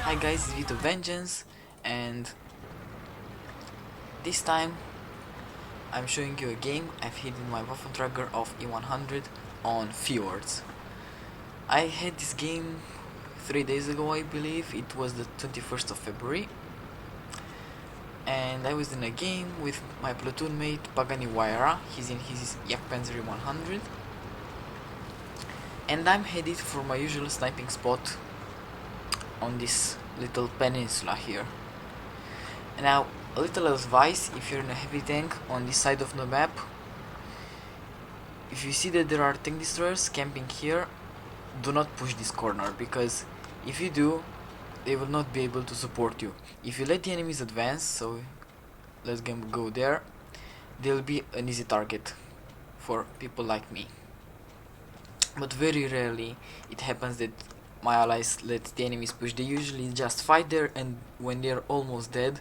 Hi guys, it's Vito Vengeance, and this time I'm showing you a game I've hidden my Waffentrager of E100 on Fjords. I had this game 3 days ago, I believe. It was the 21st of February, and I was in a game with my platoon mate Pagani Waira. He's in his Jagdpanzer E100, and I'm headed for my usual sniping spot on this little peninsula here. Now, a little advice: if you're in a heavy tank on this side of the map, if you see that there are tank destroyers camping here, do not push this corner, because if you do, they will not be able to support you. If you let the enemies advance, so let's go there, they'll be an easy target for people like me. But very rarely it happens that my allies let the enemies push. They usually just fight there, and when they're almost dead,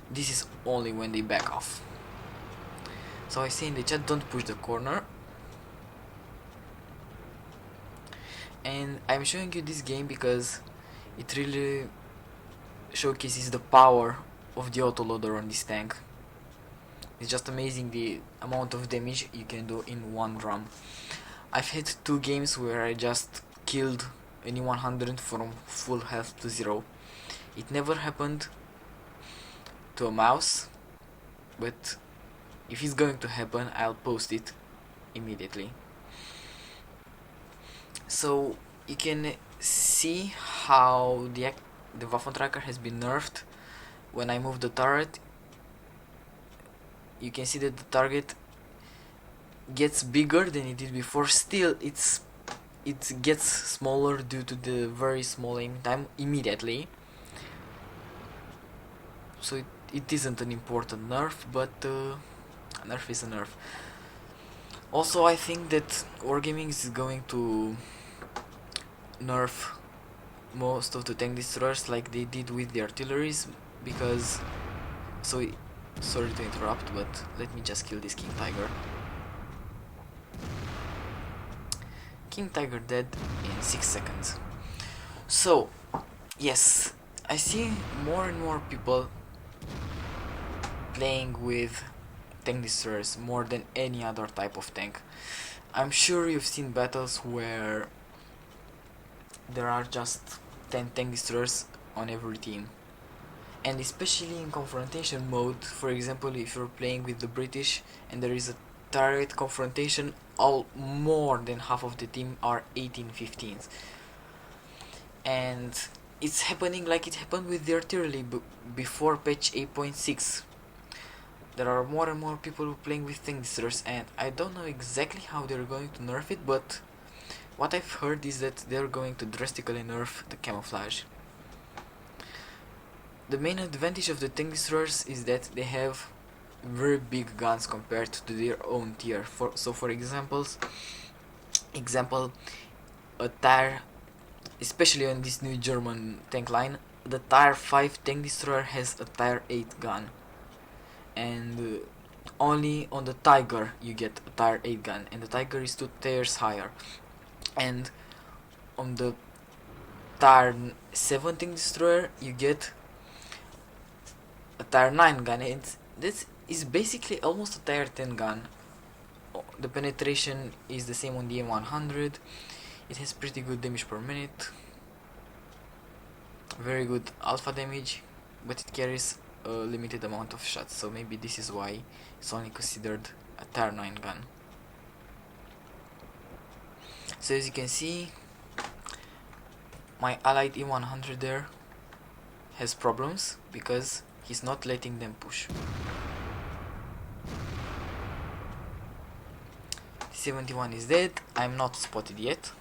this is only when they back off. So I say in the chat, don't push the corner. And I'm showing you this game because it really showcases the power of the autoloader on this tank. It's just amazing the amount of damage you can do in one drum. I've had 2 games where I just killed an E100 from full health to 0. It never happened to a mouse, but if it's going to happen, I'll post it immediately. So you can see how the Waffentrager has been nerfed. When I move the turret, you can see that the target gets bigger than it did before. Still, it gets smaller due to the very small aim time immediately. So it isn't an important nerf, but a nerf is a nerf. Also, I think that Wargaming is going to nerf most of the tank destroyers like they did with the artilleries, because sorry to interrupt, but let me just kill this King Tiger. King Tiger dead in 6 seconds. So yes, I see more and more people playing with tank destroyers more than any other type of tank. I'm sure you've seen battles where there are just 10 tank destroyers on every team, and especially in confrontation mode. For example, if you're playing with the British and there is a direct confrontation, all more than half of the team are 18-15s, and it's happening like it happened with the artillery before patch 8.6. There are more and more people playing with tank destroyers, and I don't know exactly how they're going to nerf it, but what I've heard is that they're going to drastically nerf the camouflage. The main advantage of the tank destroyers is that they have very big guns compared to their own tier. For example, a tier, especially on this new German tank line, the tier 5 tank destroyer has a tier 8 gun, and only on the Tiger you get a tier 8 gun, and the Tiger is 2 tiers higher. And on the tier 7 tank destroyer you get a tier 9 gun, and this is basically almost a tier 10 gun. The penetration is the same on the E100. It has pretty good damage per minute, very good alpha damage, but it carries a limited amount of shots, so maybe this is why it's only considered a tier 9 gun. So as you can see, my allied E100 there has problems because he's not letting them push. 71 is dead. I'm not spotted yet,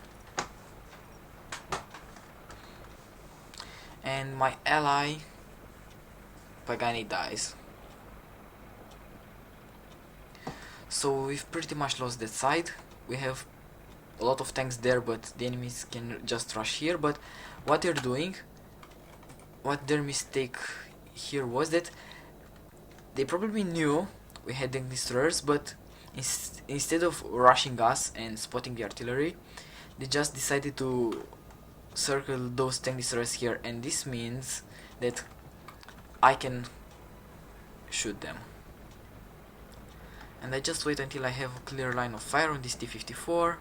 and my ally Pagani dies. So we've pretty much lost that side. We have a lot of tanks there, but the enemies can just rush here. But what they're doing, what their mistake here was, that they probably knew we had tank destroyers, but instead of rushing us and spotting the artillery, they just decided to circle those tank destroyers here, and this means that I can shoot them. And I just wait until I have a clear line of fire on this T-54.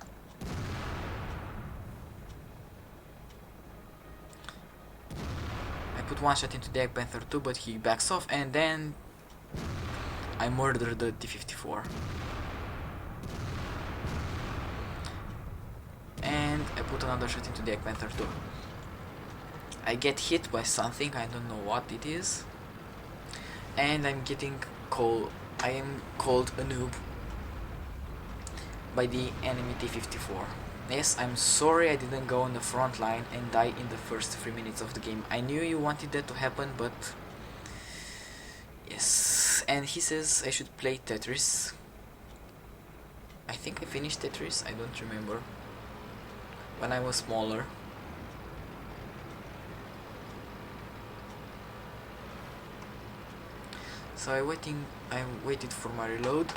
I put one shot into the Panther 2, but he backs off, and then I murder the T-54. And I put another shot into the Panther 2. I get hit by something, I don't know what it is. And I am called a noob by the enemy T-54. Yes, I'm sorry I didn't go on the front line and die in the first 3 minutes of the game. I knew you wanted that to happen, but yes. And he says I should play Tetris. I think I finished Tetris, I don't remember. When I was smaller. So I waited for my reload.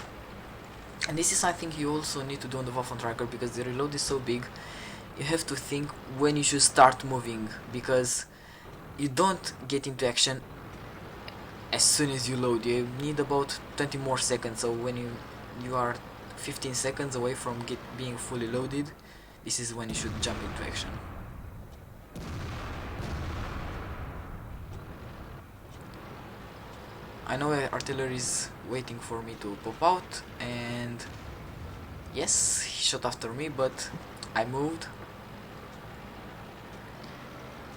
And this is something you also need to do on the Waffentrager, because the reload is so big. You have to think when you should start moving, because you don't get into action as soon as you load. You need about 20 more seconds, so when you are 15 seconds away from being fully loaded, this is when you should jump into action. I know artillery is waiting for me to pop out, and yes, he shot after me, but I moved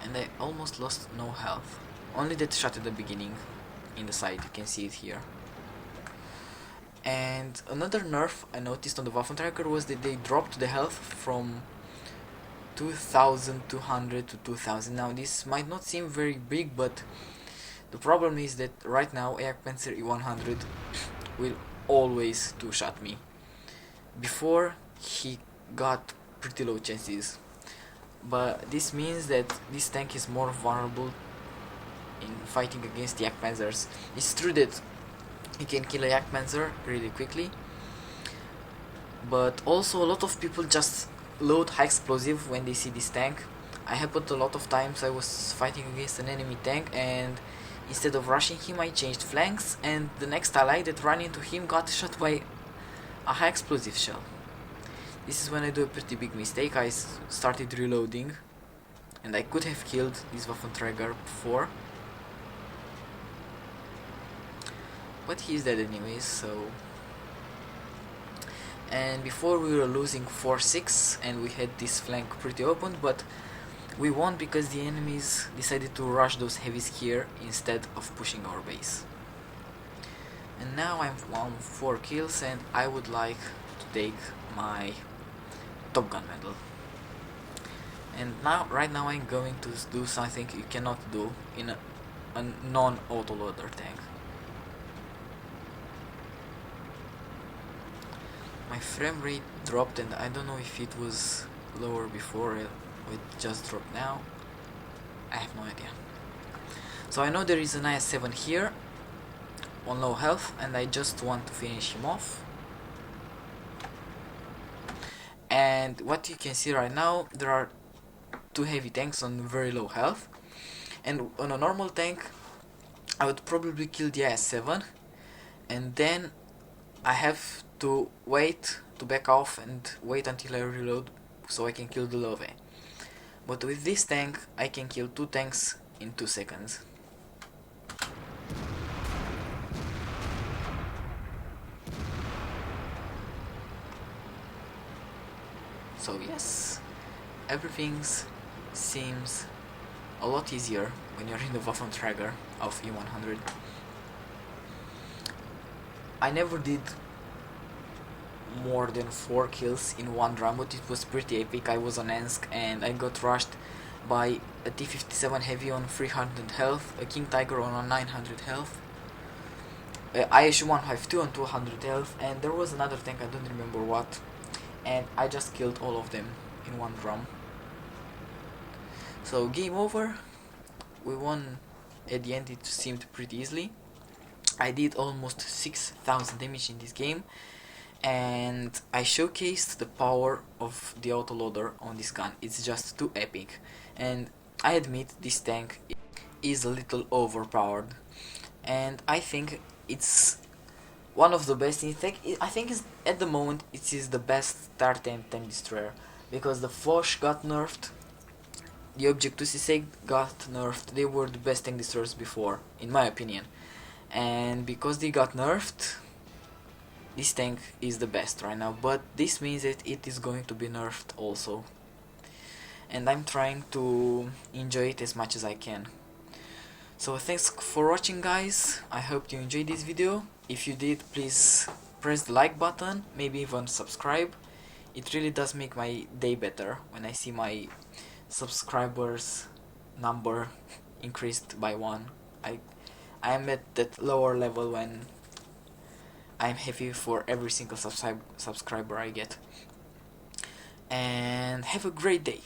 and I almost lost no health. Only that shot at the beginning in the side, you can see it here. And another nerf I noticed on the Waffentrager was that they dropped the health from 2200 to 2000. Now this might not seem very big, but the problem is that right now Panzer E100 will always two-shot me. Before, he got pretty low chances, but this means that this tank is more vulnerable in fighting against the Panzers. It's true that you can kill a Panzer really quickly, but also a lot of people just load high explosive when they see this tank. I happened a lot of times. I was fighting against an enemy tank, and instead of rushing him, I changed flanks, and the next ally that ran into him got shot by a high explosive shell. This is when I do a pretty big mistake. I started reloading, and I could have killed this Waffentrager before, but he's dead anyways, so... And before we were losing 4-6, and we had this flank pretty open, but we won because the enemies decided to rush those heavies here instead of pushing our base. And now I'm on 4 kills, and I would like to take my Top Gun medal. And right now I'm going to do something you cannot do in a non-autoloader tank. My frame rate dropped, and I don't know if it was lower before or it just dropped now. I have no idea. So I know there is an IS-7 here on low health, and I just want to finish him off. And what you can see right now, there are 2 heavy tanks on very low health, and on a normal tank I would probably kill the IS-7, and then I have to wait to back off and wait until I reload so I can kill the Love. But with this tank I can kill 2 tanks in 2 seconds. So yes, everything seems a lot easier when you're in the Waffentrager of E100. I never did more than 4 kills in one run, but it was pretty epic. I was on Ensk and I got rushed by a T-57 Heavy on 300 health, a King Tiger on 900 health, ISU-152 on 200 health, and there was another tank, I don't remember what, and I just killed all of them in one drum. So game over. We won at the end. It seemed pretty easily. I did almost 6,000 damage in this game, and I showcased the power of the autoloader on this gun. It's just too epic, and I admit this tank is a little overpowered, and I think it's one of the best. In fact, I think at the moment it is the best Tier 10 tank destroyer, because the Foch got nerfed, the Object 2C6 got nerfed. They were the best tank destroyers before, in my opinion, and because they got nerfed, this tank is the best right now. But this means that it is going to be nerfed also, and I'm trying to enjoy it as much as I can. So thanks for watching, guys. I hope you enjoyed this video. If you did, please press the like button, maybe even subscribe. It really does make my day better when I see my subscribers number increased by 1. I am at that lower level when I'm happy for every single subscriber I get. And have a great day.